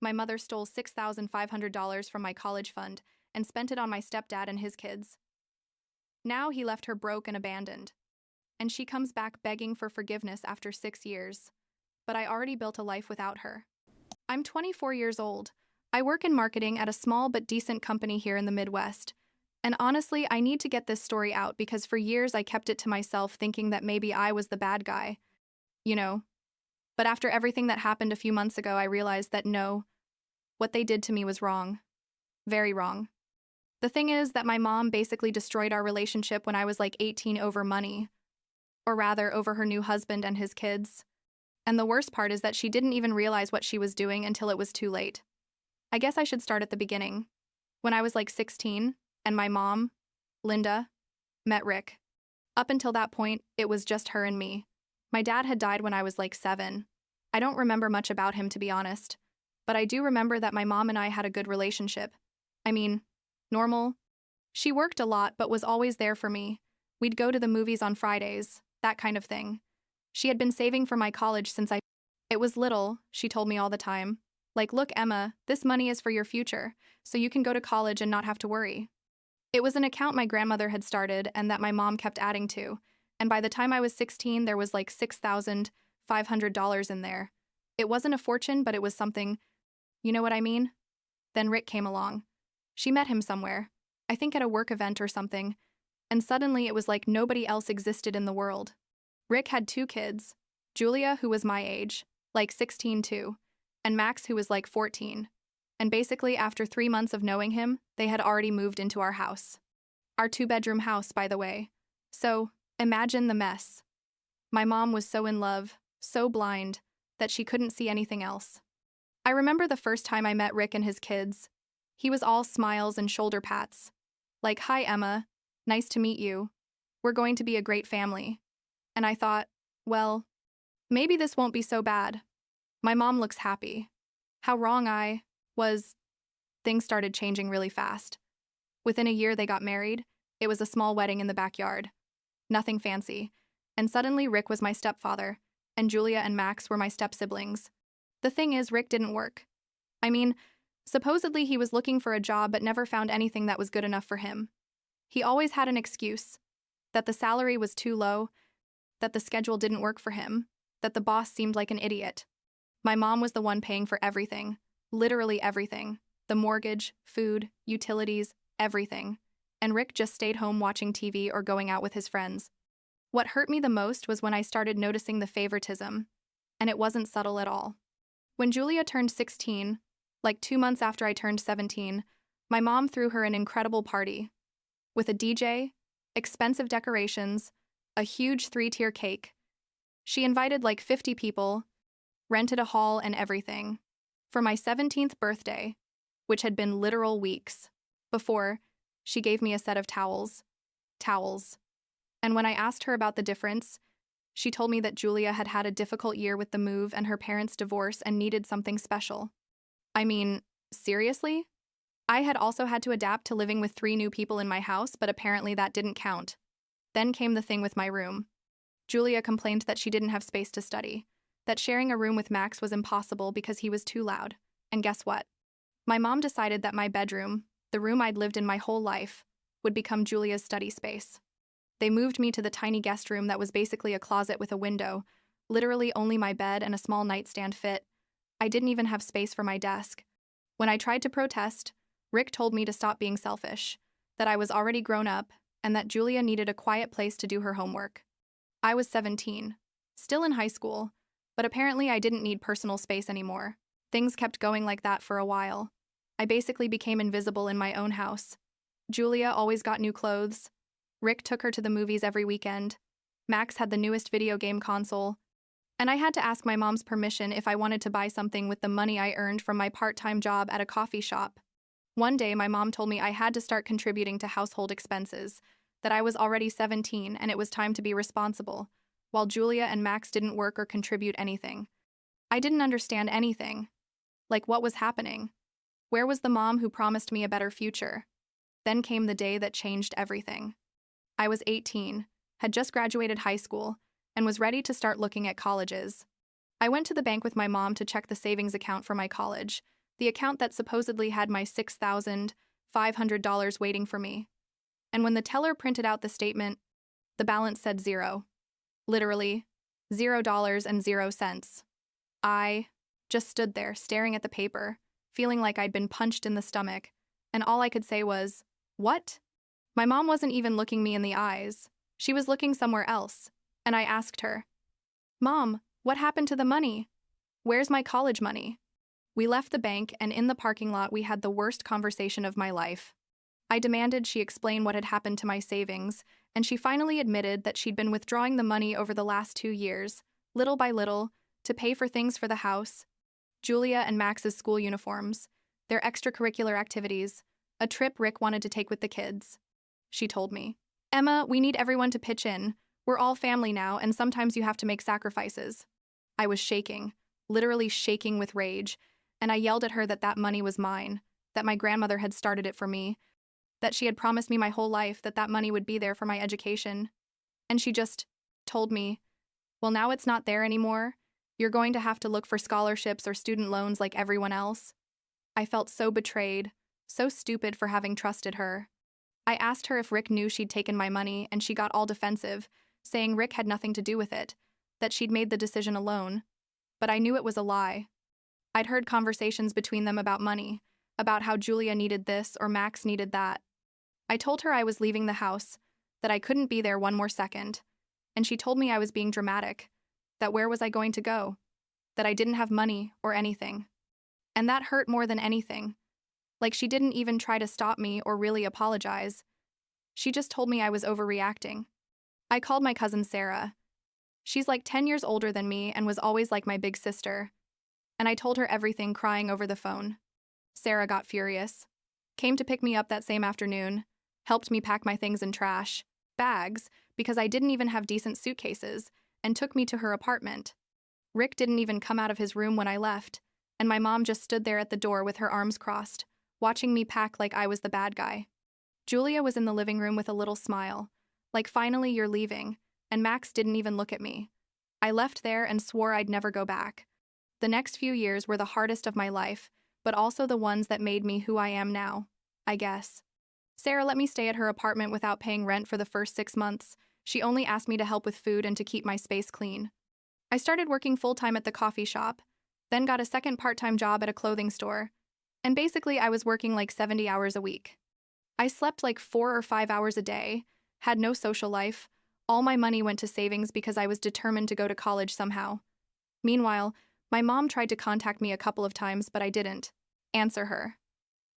my mother stole $6,500 from my college fund and spent it on my stepdad and his kids. Now he left her broke and abandoned. And she comes back begging for forgiveness after 6 years. But I already built a life without her. I'm 24 years old. I work in marketing at a small but decent company here in the Midwest. And honestly, I need to get this story out because for years I kept it to myself thinking that maybe I was the bad guy. You know. But after everything that happened a few months ago, I realized that no, what they did to me was wrong. Very wrong. The thing is that my mom basically destroyed our relationship when I was like 18 over money. Or rather, over her new husband and his kids. And the worst part is that she didn't even realize what she was doing until it was too late. I guess I should start at the beginning. When I was like 16, and my mom, Linda, met Rick. Up until that point, it was just her and me. My dad had died when I was like 7. I don't remember much about him, to be honest. But I do remember that my mom and I had a good relationship. I mean, normal. She worked a lot but was always there for me. We'd go to the movies on Fridays, that kind of thing. She had been saving for my college since it was little, she told me all the time. Like, look, Emma, this money is for your future, so you can go to college and not have to worry. It was an account my grandmother had started and that my mom kept adding to, and by the time I was 16, there was like $6,500 in there. It wasn't a fortune, but it was something. You know what I mean? Then Rick came along. She met him somewhere, I think at a work event or something, and suddenly it was like nobody else existed in the world. Rick had 2 kids, Julia, who was my age, like 16 too, and Max, who was like 14. And basically, after 3 months of knowing him, they had already moved into our house. Our 2-bedroom house, by the way. So, imagine the mess. My mom was so in love, so blind, that she couldn't see anything else. I remember the first time I met Rick and his kids. He was all smiles and shoulder pats. Like, hi, Emma. Nice to meet you. We're going to be a great family. And I thought, well, maybe this won't be so bad. My mom looks happy. How wrong I was. Things started changing really fast. Within a year, they got married. It was a small wedding in the backyard. Nothing fancy. And suddenly, Rick was my stepfather, and Julia and Max were my step-siblings. The thing is, Rick didn't work. I mean, supposedly he was looking for a job but never found anything that was good enough for him. He always had an excuse. That the salary was too low, that the schedule didn't work for him, that the boss seemed like an idiot. My mom was the one paying for everything, literally everything. The mortgage, food, utilities, everything. And Rick just stayed home watching TV or going out with his friends. What hurt me the most was when I started noticing the favoritism, and it wasn't subtle at all. When Julia turned 16, like 2 months after I turned 17, my mom threw her an incredible party. With a DJ, expensive decorations, a huge 3-tier cake. She invited like 50 people, rented a hall and everything. For my 17th birthday, which had been literal weeks before, she gave me a set of towels. Towels. And when I asked her about the difference, she told me that Julia had had a difficult year with the move and her parents' divorce and needed something special. I mean, seriously? I had also had to adapt to living with 3 new people in my house, but apparently that didn't count. Then came the thing with my room. Julia complained that she didn't have space to study, that sharing a room with Max was impossible because he was too loud. And guess what? My mom decided that my bedroom, the room I'd lived in my whole life, would become Julia's study space. They moved me to the tiny guest room that was basically a closet with a window, literally only my bed and a small nightstand fit. I didn't even have space for my desk. When I tried to protest, Rick told me to stop being selfish, that I was already grown up, and that Julia needed a quiet place to do her homework. I was 17, still in high school, but apparently I didn't need personal space anymore. Things kept going like that for a while. I basically became invisible in my own house. Julia always got new clothes. Rick took her to the movies every weekend. Max had the newest video game console. And I had to ask my mom's permission if I wanted to buy something with the money I earned from my part-time job at a coffee shop. One day, my mom told me I had to start contributing to household expenses, that I was already 17 and it was time to be responsible, while Julia and Max didn't work or contribute anything. I didn't understand anything. Like, what was happening? Where was the mom who promised me a better future? Then came the day that changed everything. I was 18, had just graduated high school, and was ready to start looking at colleges. I went to the bank with my mom to check the savings account for my college, the account that supposedly had my $6,500 waiting for me. And when the teller printed out the statement, the balance said zero. Literally, $0.00. I just stood there, staring at the paper, feeling like I'd been punched in the stomach, and all I could say was, "What?" My mom wasn't even looking me in the eyes. She was looking somewhere else, and I asked her, "Mom, what happened to the money? Where's my college money?" We left the bank, and in the parking lot we had the worst conversation of my life. I demanded she explain what had happened to my savings, and she finally admitted that she'd been withdrawing the money over the last 2 years, little by little, to pay for things for the house, Julia and Max's school uniforms, their extracurricular activities, a trip Rick wanted to take with the kids. She told me, "Emma, we need everyone to pitch in. We're all family now, and sometimes you have to make sacrifices." I was shaking, literally shaking with rage, and I yelled at her that that money was mine, that my grandmother had started it for me, that she had promised me my whole life that that money would be there for my education. And she just told me, "Well, now it's not there anymore. You're going to have to look for scholarships or student loans like everyone else." I felt so betrayed, so stupid for having trusted her. I asked her if Rick knew she'd taken my money, and she got all defensive, saying Rick had nothing to do with it, that she'd made the decision alone. But I knew it was a lie. I'd heard conversations between them about money, about how Julia needed this or Max needed that. I told her I was leaving the house, that I couldn't be there one more second, and she told me I was being dramatic, that where was I going to go, that I didn't have money or anything. And that hurt more than anything. Like she didn't even try to stop me or really apologize. She just told me I was overreacting. I called my cousin Sarah. She's like 10 years older than me and was always like my big sister. And I told her everything, crying over the phone. Sarah got furious, came to pick me up that same afternoon, helped me pack my things in trash bags because I didn't even have decent suitcases, and took me to her apartment. Rick didn't even come out of his room when I left, and my mom just stood there at the door with her arms crossed, watching me pack like I was the bad guy. Julia was in the living room with a little smile, like finally you're leaving, and Max didn't even look at me. I left there and swore I'd never go back. The next few years were the hardest of my life, but also the ones that made me who I am now, I guess. Sarah let me stay at her apartment without paying rent for the first 6 months. She only asked me to help with food and to keep my space clean. I started working full-time at the coffee shop, then got a second part-time job at a clothing store, and basically I was working like 70 hours a week. I slept like 4 or 5 hours a day, had no social life. All my money went to savings because I was determined to go to college somehow. Meanwhile, my mom tried to contact me a couple of times, but I didn't answer her.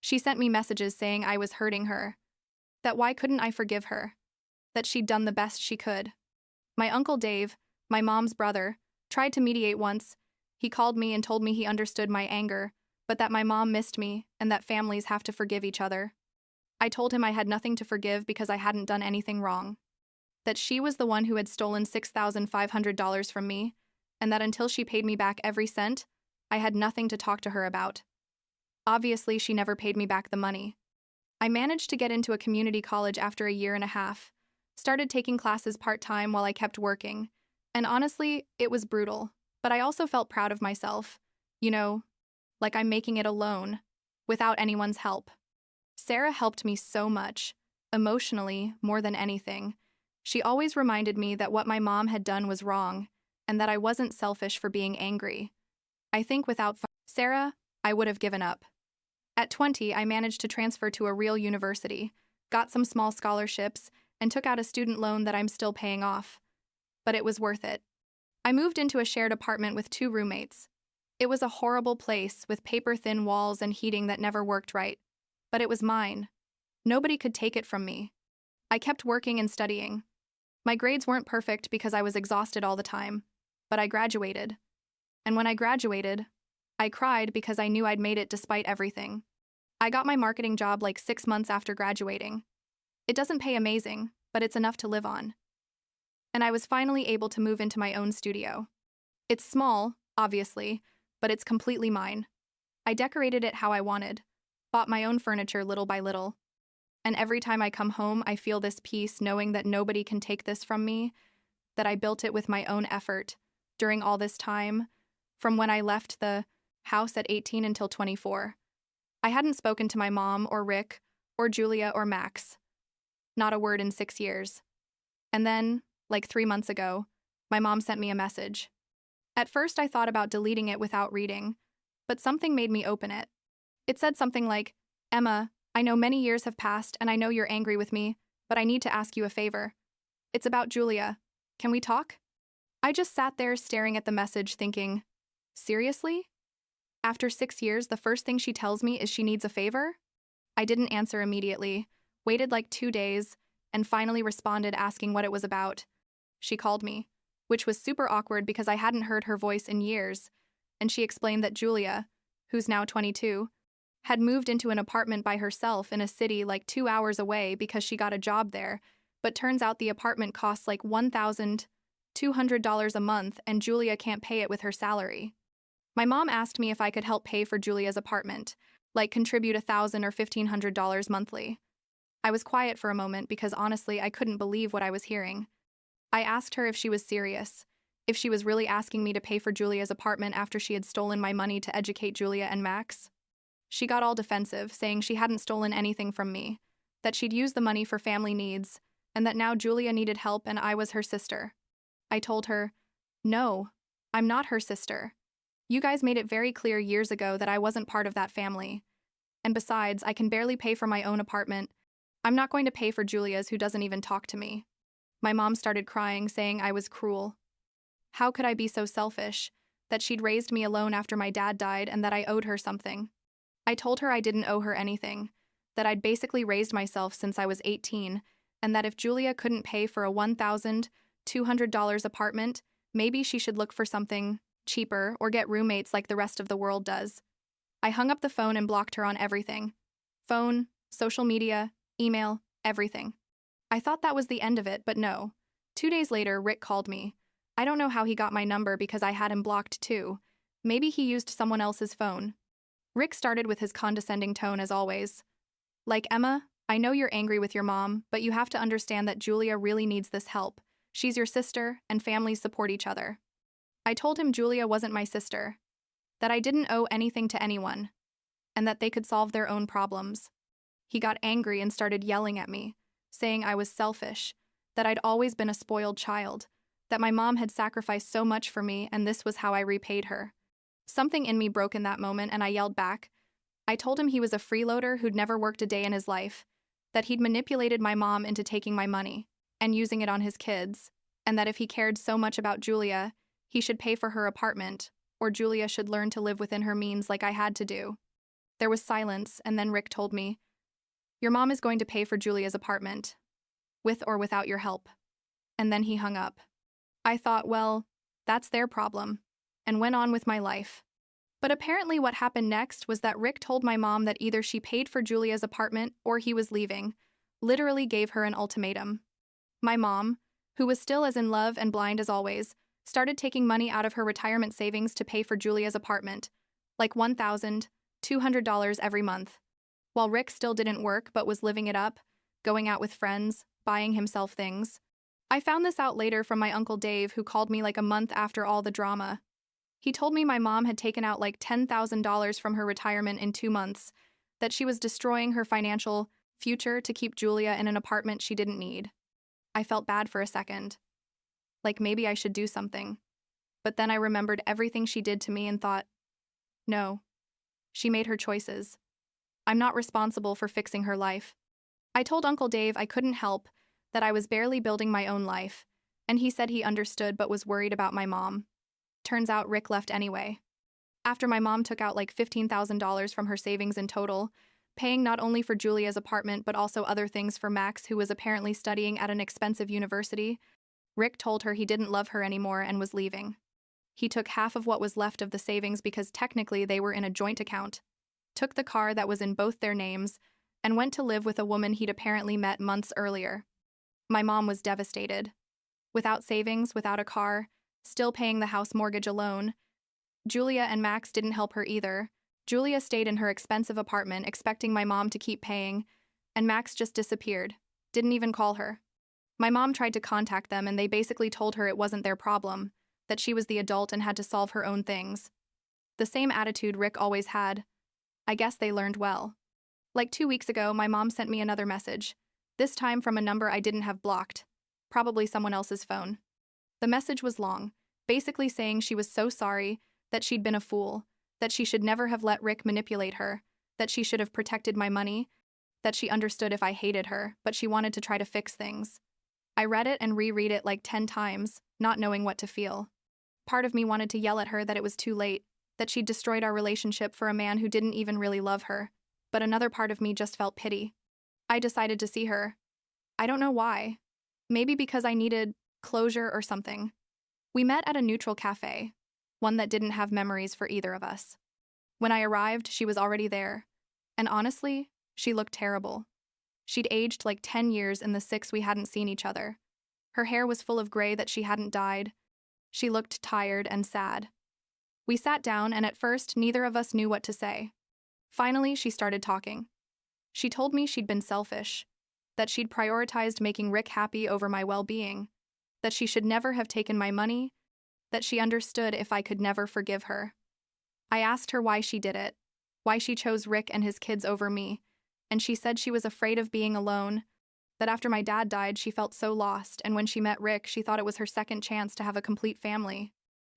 She sent me messages saying I was hurting her, that why couldn't I forgive her, that she'd done the best she could. My Uncle Dave, my mom's brother, tried to mediate once. He called me and told me he understood my anger, but that my mom missed me and that families have to forgive each other. I told him I had nothing to forgive because I hadn't done anything wrong, that she was the one who had stolen $6,500 from me, and that until she paid me back every cent, I had nothing to talk to her about. Obviously, she never paid me back the money. I managed to get into a community college after a year and a half, started taking classes part-time while I kept working, and honestly, it was brutal, but I also felt proud of myself, like I'm making it alone, without anyone's help. Sarah helped me so much, emotionally, more than anything. She always reminded me that what my mom had done was wrong, and that I wasn't selfish for being angry. I think without Sarah, I would have given up. At 20, I managed to transfer to a real university, got some small scholarships, and took out a student loan that I'm still paying off. But it was worth it. I moved into a shared apartment with 2 roommates. It was a horrible place with paper-thin walls and heating that never worked right. But it was mine. Nobody could take it from me. I kept working and studying. My grades weren't perfect because I was exhausted all the time, but I graduated. And when I graduated, I cried because I knew I'd made it despite everything. I got my marketing job like 6 months after graduating. It doesn't pay amazing, but it's enough to live on. And I was finally able to move into my own studio. It's small, obviously, but it's completely mine. I decorated it how I wanted, bought my own furniture little by little. And every time I come home, I feel this peace knowing that nobody can take this from me, that I built it with my own effort during all this time, from when I left the house at 18 until 24. I hadn't spoken to my mom or Rick or Julia or Max. Not a word in 6 years. And then, like 3 months ago, my mom sent me a message. At first, I thought about deleting it without reading, but something made me open it. It said something like, "Emma, I know many years have passed and I know you're angry with me, but I need to ask you a favor. It's about Julia. Can we talk?" I just sat there staring at the message thinking, seriously? After 6 years, the first thing she tells me is she needs a favor? I didn't answer immediately, waited like 2 days, and finally responded asking what it was about. She called me, which was super awkward because I hadn't heard her voice in years, and she explained that Julia, who's now 22, had moved into an apartment by herself in a city like 2 hours away because she got a job there, but turns out the apartment costs like $1,200 a month and Julia can't pay it with her salary. My mom asked me if I could help pay for Julia's apartment, like contribute $1,000 or $1,500 monthly. I was quiet for a moment because honestly I couldn't believe what I was hearing. I asked her if she was serious, if she was really asking me to pay for Julia's apartment after she had stolen my money to educate Julia and Max. She got all defensive, saying she hadn't stolen anything from me, that she'd used the money for family needs, and that now Julia needed help and I was her sister. I told her, "No, I'm not her sister. You guys made it very clear years ago that I wasn't part of that family. And besides, I can barely pay for my own apartment. I'm not going to pay for Julia's who doesn't even talk to me." My mom started crying, saying I was cruel. How could I be so selfish, that she'd raised me alone after my dad died and that I owed her something? I told her I didn't owe her anything, that I'd basically raised myself since I was 18, and that if Julia couldn't pay for a $1,200 apartment, maybe she should look for something cheaper or get roommates like the rest of the world does. I hung up the phone and blocked her on everything. Phone, social media, email, everything. I thought that was the end of it, but no. 2 days later, Rick called me. I don't know how he got my number because I had him blocked too. Maybe he used someone else's phone. Rick started with his condescending tone as always. Like, "Emma, I know you're angry with your mom, but you have to understand that Julia really needs this help. She's your sister, and families support each other." I told him Julia wasn't my sister, that I didn't owe anything to anyone, and that they could solve their own problems. He got angry and started yelling at me, saying I was selfish, that I'd always been a spoiled child, that my mom had sacrificed so much for me and this was how I repaid her. Something in me broke in that moment and I yelled back. I told him he was a freeloader who'd never worked a day in his life, that he'd manipulated my mom into taking my money and using it on his kids, and that if he cared so much about Julia, he should pay for her apartment, or Julia should learn to live within her means like I had to do. There was silence, and then Rick told me, "Your mom is going to pay for Julia's apartment, with or without your help." And then he hung up. I thought, well, that's their problem, and went on with my life. But apparently what happened next was that Rick told my mom that either she paid for Julia's apartment or he was leaving, literally gave her an ultimatum. My mom, who was still as in love and blind as always, started taking money out of her retirement savings to pay for Julia's apartment, like $1,200 every month. While Rick still didn't work but was living it up, going out with friends, buying himself things. I found this out later from my Uncle Dave, who called me like a month after all the drama. He told me my mom had taken out like $10,000 from her retirement in 2 months, that she was destroying her financial future to keep Julia in an apartment she didn't need. I felt bad for a second. Like maybe I should do something. But then I remembered everything she did to me and thought, no. She made her choices. I'm not responsible for fixing her life. I told Uncle Dave I couldn't help, that I was barely building my own life, and he said he understood but was worried about my mom. Turns out Rick left anyway. After my mom took out like $15,000 from her savings in total, paying not only for Julia's apartment but also other things for Max, who was apparently studying at an expensive university, Rick told her he didn't love her anymore and was leaving. He took half of what was left of the savings because technically they were in a joint account, took the car that was in both their names, and went to live with a woman he'd apparently met months earlier. My mom was devastated. Without savings, without a car, still paying the house mortgage alone. Julia and Max didn't help her either. Julia stayed in her expensive apartment expecting my mom to keep paying, and Max just disappeared, didn't even call her. My mom tried to contact them and they basically told her it wasn't their problem, that she was the adult and had to solve her own things. The same attitude Rick always had. I guess they learned well. Like 2 weeks ago, my mom sent me another message, this time from a number I didn't have blocked, probably someone else's phone. The message was long, basically saying she was so sorry, that she'd been a fool, that she should never have let Rick manipulate her, that she should have protected my money, that she understood if I hated her, but she wanted to try to fix things. I read it and reread it like 10 times, not knowing what to feel. Part of me wanted to yell at her that it was too late, that she'd destroyed our relationship for a man who didn't even really love her, but another part of me just felt pity. I decided to see her. I don't know why. Maybe because I needed closure or something. We met at a neutral cafe, one that didn't have memories for either of us. When I arrived, she was already there, and honestly, she looked terrible. She'd aged like 10 years in the 6 we hadn't seen each other. Her hair was full of gray that she hadn't dyed. She looked tired and sad. We sat down, and at first, neither of us knew what to say. Finally, she started talking. She told me she'd been selfish, that she'd prioritized making Rick happy over my well-being, that she should never have taken my money, that she understood if I could never forgive her. I asked her why she did it, why she chose Rick and his kids over me, and she said she was afraid of being alone, that after my dad died she felt so lost, and when she met Rick she thought it was her second chance to have a complete family.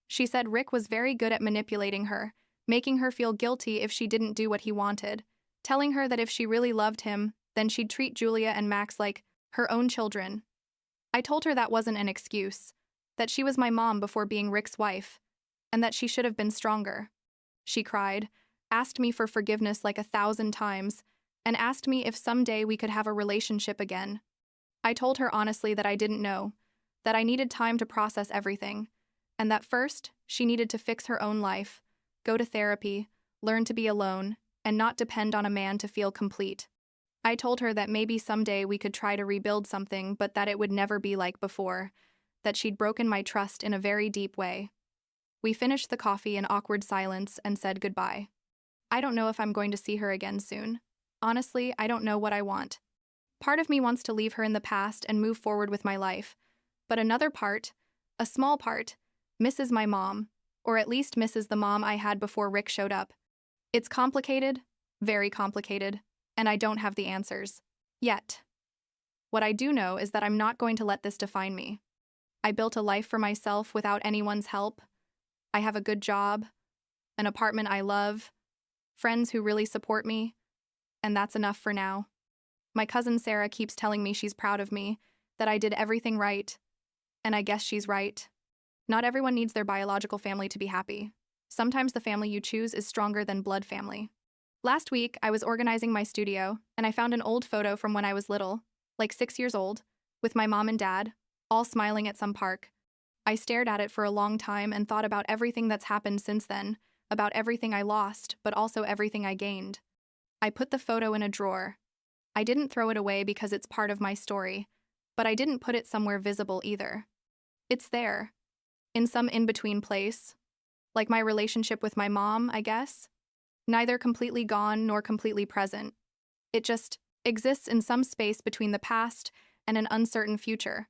She said Rick was very good at manipulating her, making her feel guilty if she didn't do what he wanted, telling her that if she really loved him, then she'd treat Julia and Max like her own children. I told her that wasn't an excuse, that she was my mom before being Rick's wife, and that she should have been stronger. She cried, asked me for forgiveness like 1,000 times, and asked me if someday we could have a relationship again. I told her honestly that I didn't know, that I needed time to process everything, and that first, she needed to fix her own life, go to therapy, learn to be alone, and not depend on a man to feel complete. I told her that maybe someday we could try to rebuild something, but that it would never be like before, that she'd broken my trust in a very deep way. We finished the coffee in awkward silence and said goodbye. I don't know if I'm going to see her again soon. Honestly, I don't know what I want. Part of me wants to leave her in the past and move forward with my life, but another part, a small part, misses my mom, or at least misses the mom I had before Rick showed up. It's complicated, very complicated, and I don't have the answers. Yet. What I do know is that I'm not going to let this define me. I built a life for myself without anyone's help. I have a good job, an apartment I love, friends who really support me, and that's enough for now. My cousin Sarah keeps telling me she's proud of me, that I did everything right, and I guess she's right. Not everyone needs their biological family to be happy. Sometimes the family you choose is stronger than blood family. Last week, I was organizing my studio, and I found an old photo from when I was little, like 6 years old, with my mom and dad, all smiling at some park. I stared at it for a long time and thought about everything that's happened since then, about everything I lost, but also everything I gained. I put the photo in a drawer. I didn't throw it away because it's part of my story, but I didn't put it somewhere visible either. It's there, in some in-between place, like my relationship with my mom, I guess. Neither completely gone nor completely present. It just exists in some space between the past and an uncertain future.